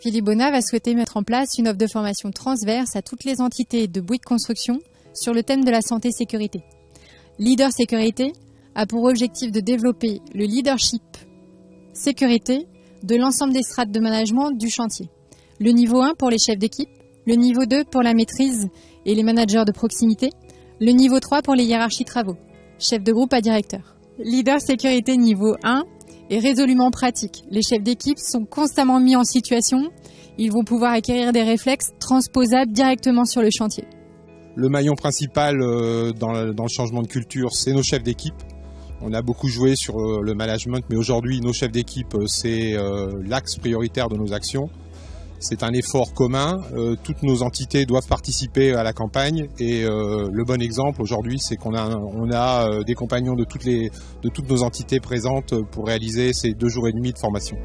Philippe Bonnat va souhaiter mettre en place une offre de formation transverse à toutes les entités de Bouygues Construction sur le thème de la santé-sécurité. Leader Sécurité a pour objectif de développer le leadership sécurité de l'ensemble des strates de management du chantier. Le niveau 1 pour les chefs d'équipe, le niveau 2 pour la maîtrise et les managers de proximité, le niveau 3 pour les hiérarchies travaux, chef de groupe à directeur. Leader Sécurité niveau 1 est résolument pratique. Les chefs d'équipe sont constamment mis en situation. Ils vont pouvoir acquérir des réflexes transposables directement sur le chantier. Le maillon principal dans le changement de culture, c'est nos chefs d'équipe. On a beaucoup joué sur le management, mais aujourd'hui, nos chefs d'équipe, c'est l'axe prioritaire de nos actions. C'est un effort commun. Toutes nos entités doivent participer à la campagne. Et le bon exemple aujourd'hui, c'est qu'on a des compagnons de toutes nos entités présentes pour réaliser ces 2 jours et demi de formation.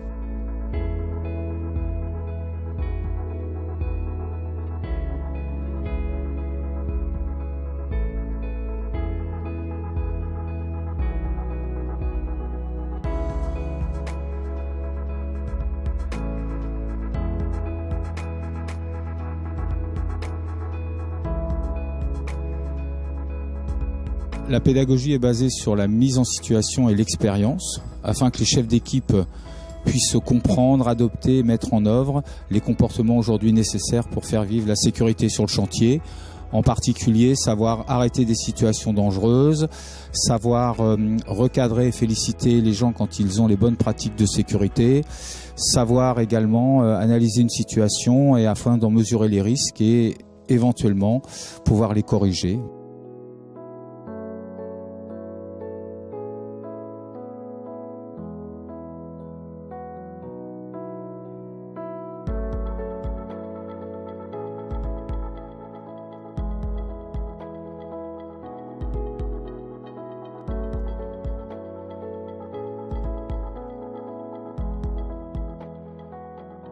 La pédagogie est basée sur la mise en situation et l'expérience, afin que les chefs d'équipe puissent comprendre, adopter, mettre en œuvre les comportements aujourd'hui nécessaires pour faire vivre la sécurité sur le chantier. En particulier, savoir arrêter des situations dangereuses, savoir recadrer et féliciter les gens quand ils ont les bonnes pratiques de sécurité, savoir également analyser une situation et afin d'en mesurer les risques et éventuellement pouvoir les corriger.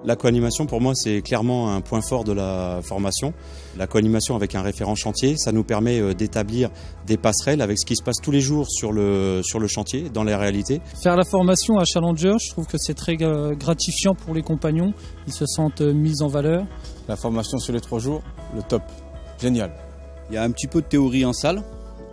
La co-animation, pour moi, c'est clairement un point fort de la formation. La co-animation avec un référent chantier, ça nous permet d'établir des passerelles avec ce qui se passe tous les jours sur le chantier, dans la réalité. Faire la formation à Challenger, je trouve que c'est très gratifiant pour les compagnons. Ils se sentent mis en valeur. La formation sur les 3 jours, le top. Génial. Il y a un petit peu de théorie en salle.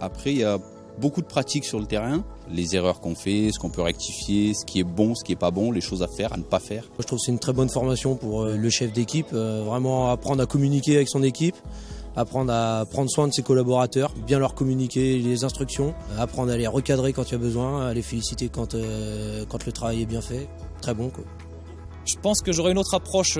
Après, il y a beaucoup de pratique sur le terrain. Les erreurs qu'on fait, ce qu'on peut rectifier, ce qui est bon, ce qui est pas bon, les choses à faire, à ne pas faire. Je trouve que c'est une très bonne formation pour le chef d'équipe, vraiment apprendre à communiquer avec son équipe, apprendre à prendre soin de ses collaborateurs, bien leur communiquer les instructions, apprendre à les recadrer quand il y a besoin, à les féliciter quand le travail est bien fait. Très bon, quoi. Je pense que j'aurai une autre approche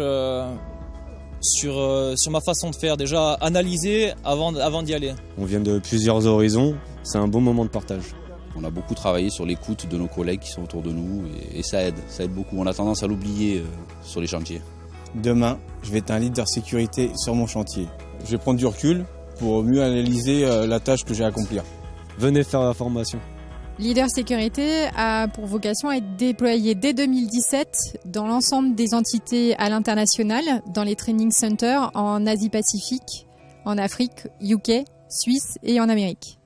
sur ma façon de faire, déjà analyser avant d'y aller. On vient de plusieurs horizons, c'est un bon moment de partage. On a beaucoup travaillé sur l'écoute de nos collègues qui sont autour de nous et ça aide beaucoup. On a tendance à l'oublier sur les chantiers. Demain, je vais être un leader sécurité sur mon chantier. Je vais prendre du recul pour mieux analyser la tâche que j'ai à accomplir. Venez faire la formation. Leader Sécurité a pour vocation à être déployé dès 2017 dans l'ensemble des entités à l'international, dans les training centers en Asie-Pacifique, en Afrique, UK, Suisse et en Amérique.